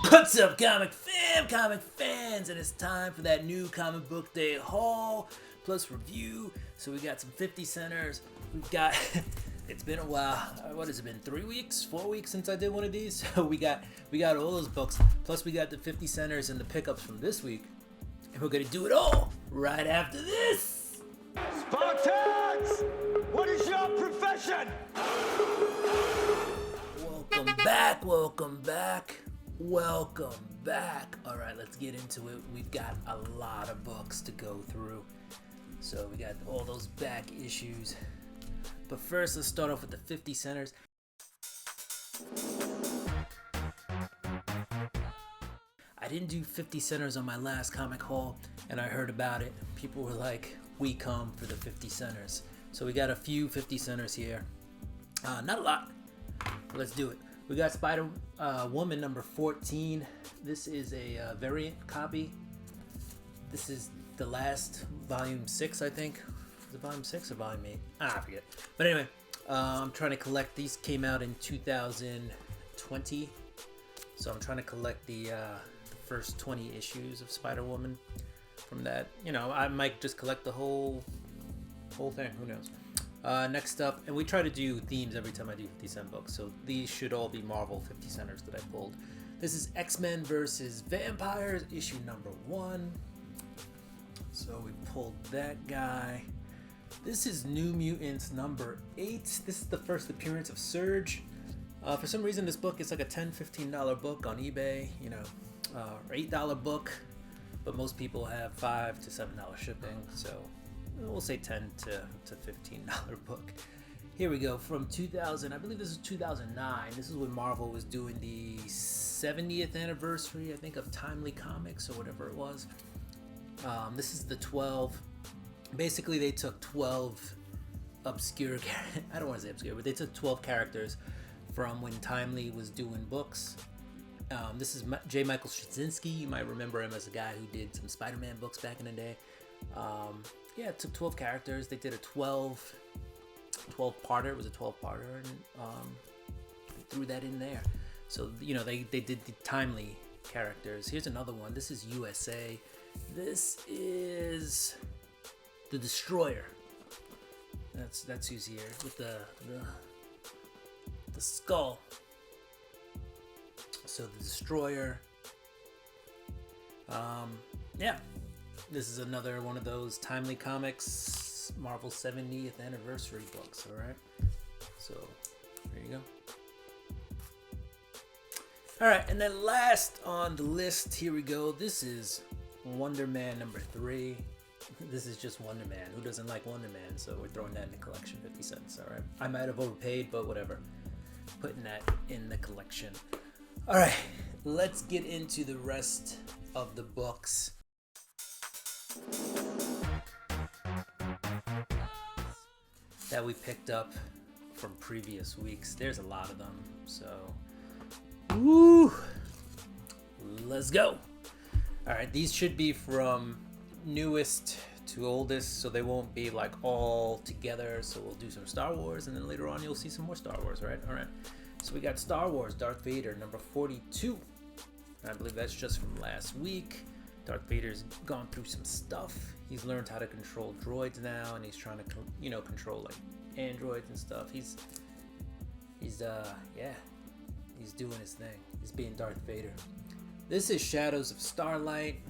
What's up, comic fans? And it's time for that new comic book day haul plus review. So we got some 50 centers. We've got, it's been a while. What has it been? 3 weeks, 4 weeks since I did one of these. So we got all those books. Plus we got the 50 centers and the pickups from this week. And we're gonna do it all right after this. Spartans! What is your profession? Welcome back. All right, let's get into it. We've got a lot of books to go through. So we got all those back issues. But first, let's start off with the 50 centers. I didn't do 50 centers on my last comic haul, and I heard about it. People were like, we come for the 50 centers. So we got a few 50 centers here. Not a lot. Let's do it. We got Spider-Woman number 14. This is a variant copy. This is the last volume 6, I think. Is it volume 6 or volume 8? I forget. But anyway, I'm trying to collect. These came out in 2020. So I'm trying to collect the first 20 issues of Spider-Woman from that. You know, I might just collect the whole thing. Who knows? Next up, and we try to do themes every time I do 50 cent books, so these should all be Marvel 50 centers that I pulled. This is X-Men versus Vampires, issue number 1. So we pulled that guy. This is New Mutants number 8. This is the first appearance of Surge. For some reason, this book is like a $10, $15 book on eBay, you know, or $8 book, but most people have $5 to $7 shipping, so we'll say $10 to $15 book. Here we go, from 2000, I believe this is 2009. This is when Marvel was doing the 70th anniversary, I think, of Timely Comics or whatever it was. This is the 12. Basically, they took 12 obscure, I don't want to say obscure, but they took 12 characters from when Timely was doing books. This is J. Michael Straczynski. You might remember him as a guy who did some Spider-Man books back in the day. Yeah, it took 12 characters. They did a 12-parter. It was a 12-parter, and threw that in there. So, you know, they did the Timely characters. Here's another one. This is USA. This is the Destroyer. That's who's here with the skull. So the Destroyer. Yeah. This is another one of those Timely Comics Marvel 70th anniversary books, alright? So, there you go. Alright, and then last on the list, here we go. This is Wonder Man number 3. This is just Wonder Man. Who doesn't like Wonder Man? So we're throwing that in the collection, 50 cents, alright? I might have overpaid, but whatever. Putting that in the collection. Alright, let's get into the rest of the books. That we picked up from previous weeks. There's a lot of them, so woo, let's go. All right, these should be from newest to oldest, so they won't be like all together. So we'll do some Star Wars, and then later on you'll see some more Star Wars, right? All right, so we got Star Wars Darth Vader number 42. I believe that's just from last week. Darth Vader's gone through some stuff. He's learned how to control droids now, and he's trying to, you know, control like androids and stuff. He's doing his thing. He's being Darth Vader. This is Shadows of Starlight.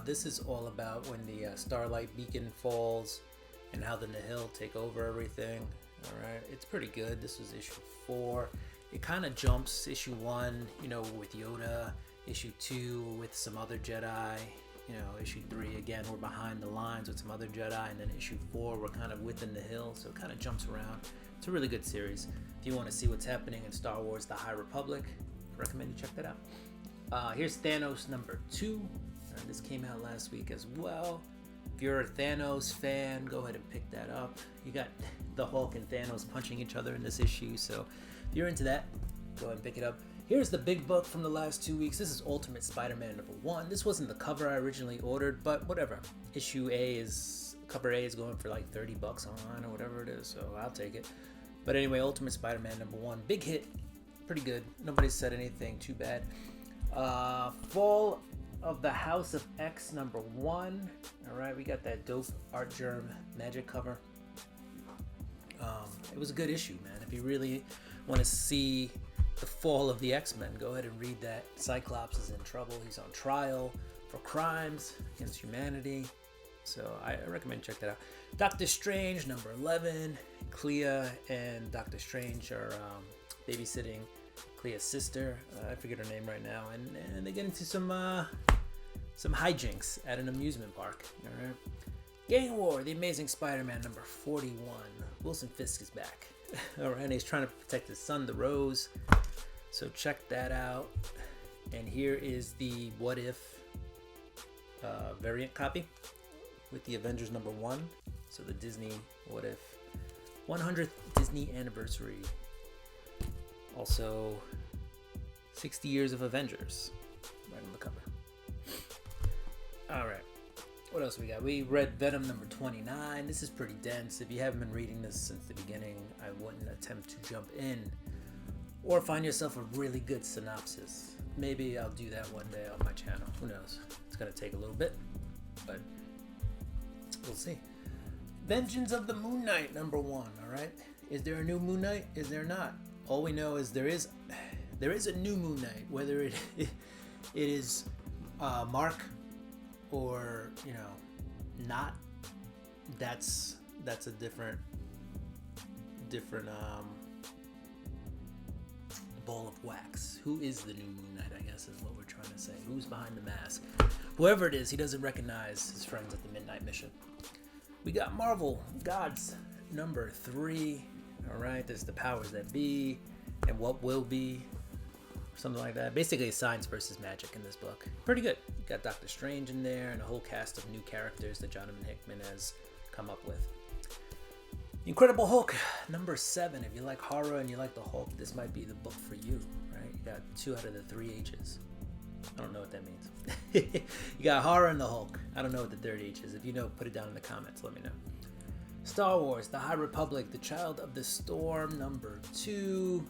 This is all about when the Starlight Beacon falls and how the Nihil take over everything. All right, it's pretty good. This was issue 4. It kind of jumps issue 1, you know, with Yoda. Issue 2 with some other Jedi, you know, issue 3 again we're behind the lines with some other Jedi, and then issue 4 we're kind of within the hill, so it kind of jumps around. It's a really good series. If you want to see what's happening in Star Wars The High Republic, I recommend you check that out. Here's Thanos number 2. This came out last week as well. If you're a Thanos fan, go ahead and pick that up. You got the Hulk and Thanos punching each other in this issue, so if you're into that, go ahead and pick it up. Here's the big book from the last 2 weeks. This is Ultimate Spider-Man number 1. This wasn't the cover I originally ordered, but whatever. Cover A is going for like 30 bucks online or whatever it is, so I'll take it. But anyway, Ultimate Spider-Man number 1. Big hit. pretty good. Nobody said anything too bad. Fall of the House of X #1. All right, we got that dope Art Germ Magic cover. It was a good issue, man. If you really want to see the fall of the X-Men, go ahead and read that. Cyclops is in trouble. He's on trial for crimes against humanity. So I recommend check that out. Doctor Strange #11. Clea and Doctor Strange are babysitting Clea's sister. I forget her name right now. And they get into some hijinks at an amusement park. All right. Gang War, The Amazing Spider-Man #41. Wilson Fisk is back. All right, and he's trying to protect his son, the Rose. So check that out. And here is the What If variant copy with the Avengers #1. So the Disney What If 100th Disney anniversary. Also 60 years of Avengers right on the cover. All right. What else we got? We read Venom #29. This is pretty dense. If you haven't been reading this since the beginning, I wouldn't attempt to jump in. Or find yourself a really good synopsis. Maybe I'll do that one day on my channel. Who knows? It's going to take a little bit, but we'll see. Vengeance of the Moon Knight #1. All right. Is there a new Moon Knight? Is there not? All we know is there is a new Moon Knight. Whether it is Mark or not, that's a different ball of wax. Who is the new Moon Knight, I guess, is what we're trying to say. Who's behind the mask? Whoever it is, he doesn't recognize his friends at the Midnight Mission. We got Marvel Gods #3. All right, there's the powers that be and what will be, something like that. Basically, science versus magic in this book. Pretty good. You got Doctor Strange in there and a whole cast of new characters that Jonathan Hickman has come up with. Incredible Hulk #7. If you like horror and you like the Hulk, this might be the book for you, right? You got 2 out of the 3 H's. I don't know what that means. You got horror and the Hulk. I don't know what the third H is. If you know, put it down in the comments. Let me know. Star Wars, The High Republic, The Child of the Storm #2.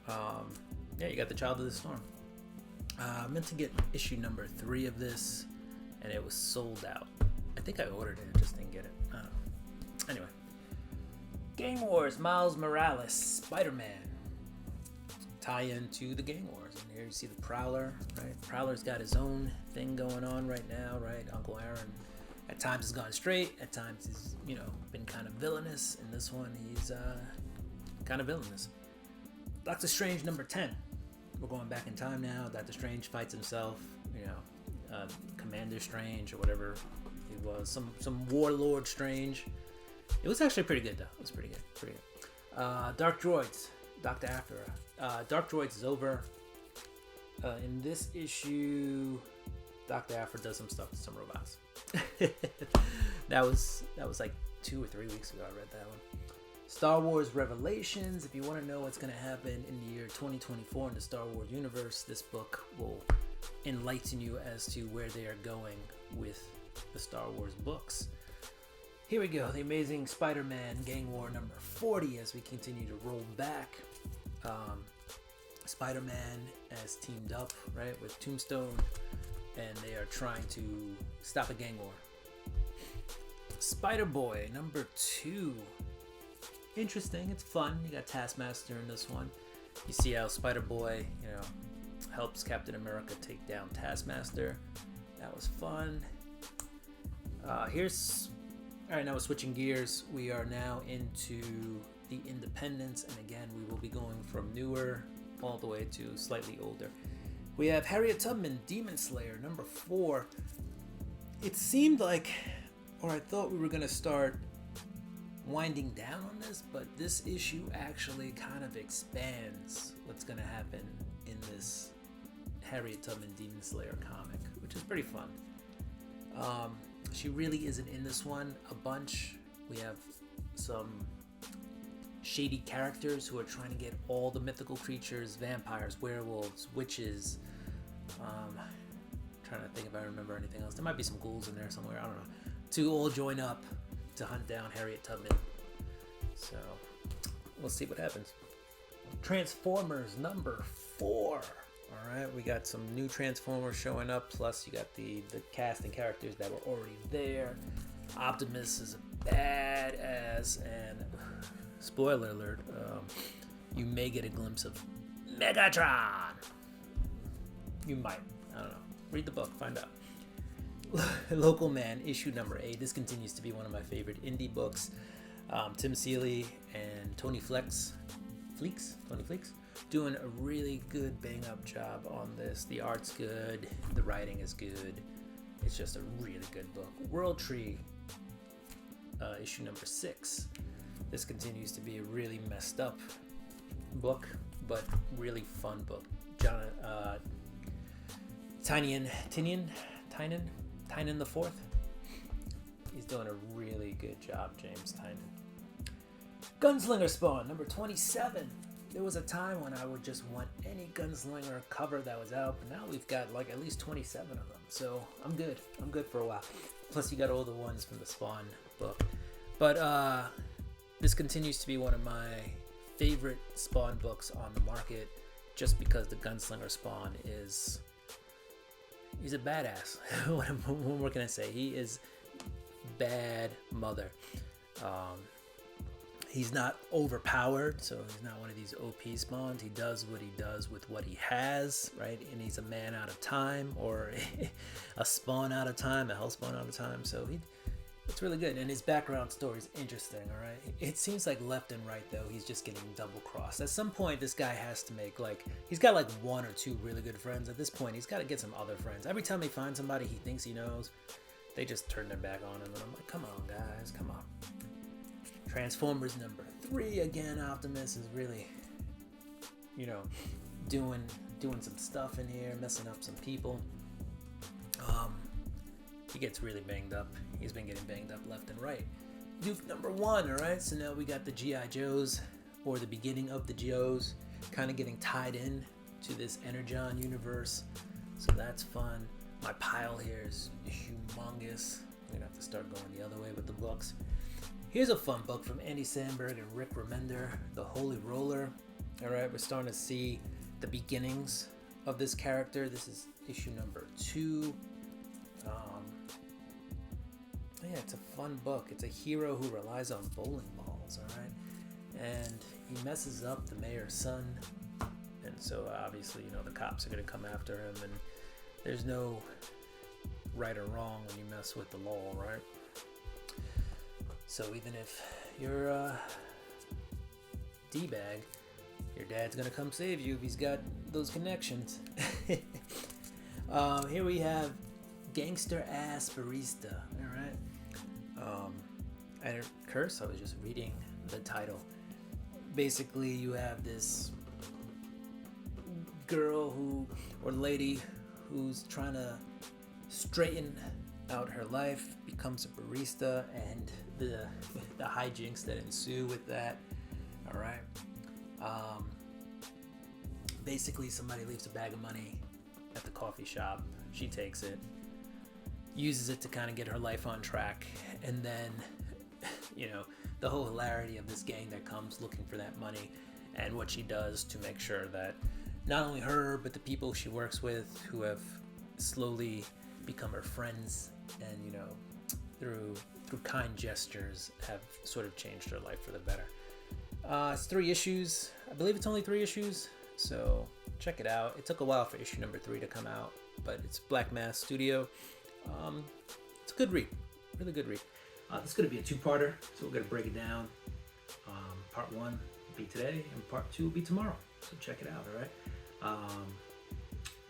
Yeah, you got The Child of the Storm. I meant to get issue #3 of this, and it was sold out. I think I ordered it, I just didn't get it. I don't know. Anyway. Gang Wars, Miles Morales, Spider-Man. Tie-in to the Gang Wars. And here you see the Prowler, right? Prowler's got his own thing going on right now, right? Uncle Aaron at times has gone straight, at times he's, been kind of villainous. In this one, he's kind of villainous. Doctor Strange #10. We're going back in time now. Doctor Strange fights himself, Commander Strange or whatever he was, some warlord Strange. It was actually pretty good though. It was pretty good. Dark Droids, Dr. Aphra. Dark Droids is over. In this issue, Dr. Aphra does some stuff to some robots. that was like 2 or 3 weeks ago I read that one. Star Wars Revelations. If you want to know what's going to happen in the year 2024 in the Star Wars universe, this book will enlighten you as to where they are going with the Star Wars books. Here we go. The Amazing Spider-Man Gang War #40 as we continue to roll back. Spider-Man has teamed up, right, with Tombstone, and they are trying to stop a gang war. Spider-Boy #2. Interesting. It's fun. You got Taskmaster in this one. You see how Spider-Boy, helps Captain America take down Taskmaster. That was fun. All right, now we're switching gears. We are now into the Independents, and again, we will be going from newer all the way to slightly older. We have Harriet Tubman, Demon Slayer #4. It seemed like, or I thought we were going to start winding down on this, but this issue actually kind of expands what's going to happen in this Harriet Tubman Demon Slayer comic, which is pretty fun. She really isn't in this one a bunch. We have some shady characters who are trying to get all the mythical creatures, vampires, werewolves, witches. Trying to think if I remember anything else. There might be some ghouls in there somewhere, I don't know. To all join up to hunt down Harriet Tubman. So we'll see what happens. Transformers number 4. All right, we got some new Transformers showing up. Plus, you got the cast and characters that were already there. Optimus is a badass, and spoiler alert, you may get a glimpse of Megatron. You might. I don't know. Read the book, find out. Local Man, issue number 8. This continues to be one of my favorite indie books. Tim Seeley and Tony Fleeks, doing a really good bang-up job on this. The art's good, the writing is good. It's just a really good book. World Tree, issue number 6. This continues to be a really messed up book, but really fun book. Tynion the Fourth. He's doing a really good job, James Tynion. Gunslinger Spawn, number 27. There was a time when I would just want any Gunslinger cover that was out, but now we've got like at least 27 of them. So I'm good. I'm good for a while. Plus you got all the ones from the Spawn book. But this continues to be one of my favorite Spawn books on the market, just because the Gunslinger Spawn he's a badass. What can I say? He is bad mother. He's not overpowered, so he's not one of these OP spawns. He does what he does with what he has, right? And he's a man out of time, or a spawn out of time, a hell spawn out of time. So it's really good. And his background story is interesting, all right? It seems like left and right, though, he's just getting double crossed. At some point, this guy has to make, he's got like 1 or 2 really good friends. At this point, he's got to get some other friends. Every time he finds somebody he thinks he knows, they just turn their back on him. And I'm like, come on, guys, come on. Transformers number 3, again, Optimus is really, doing some stuff in here, messing up some people. He gets really banged up. He's been getting banged up left and right. Duke number 1, all right? So now we got the G.I. Joes, or the beginning of the Joes, kind of getting tied in to this Energon universe. So that's fun. My pile here is humongous. I'm gonna have to start going the other way with the books. Here's a fun book from Andy Samberg and Rick Remender, The Holy Roller. All right, we're starting to see the beginnings of this character. This is issue number 2. Yeah, it's a fun book. It's a hero who relies on bowling balls, all right? And he messes up the mayor's son. And so obviously, the cops are going to come after him. And there's no right or wrong when you mess with the law, right? So even if you're a D-bag, your dad's going to come save you if he's got those connections. Here we have Gangster Ass Barista, all right? I didn't curse, I was just reading the title. Basically, you have this girl or lady who's trying to straighten out her life, becomes a barista, and the hijinks that ensue with that, all right? Basically, somebody leaves a bag of money at the coffee shop. She takes it, uses it to kind of get her life on track, and then the whole hilarity of this gang that comes looking for that money, and what she does to make sure that not only her but the people she works with, who have slowly become her friends, and through kind gestures have sort of changed her life for the better. It's 3 issues. I believe it's only 3 issues, so check it out. It took a while for issue number 3 to come out, but it's Black Mass Studio. It's a good read, really good read. This is going to be a 2-parter, so we're going to break it down. Part 1 will be today, and part 2 will be tomorrow. So check it out, all right?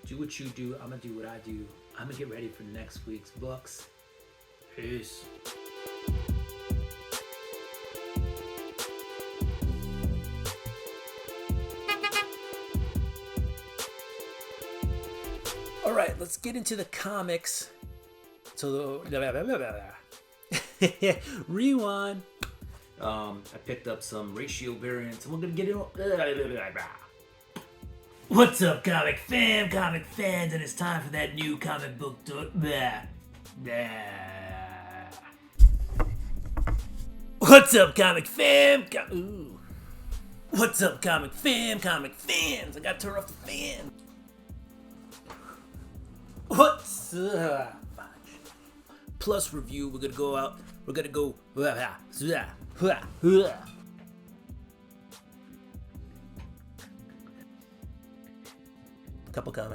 Do what you do. I'm going to do what I do. I'm going to get ready for next week's books. Peace. All right, let's get into the comics. So rewind. I picked up some ratio variants, and we're gonna get it on. What's up, comic fans, and it's time for that new comic book talk. What's up, comic fam? Ooh. What's up, comic fans? I got to turn off the fan. What's up? Plus review, we're gonna go out. We're gonna go. Couple comics.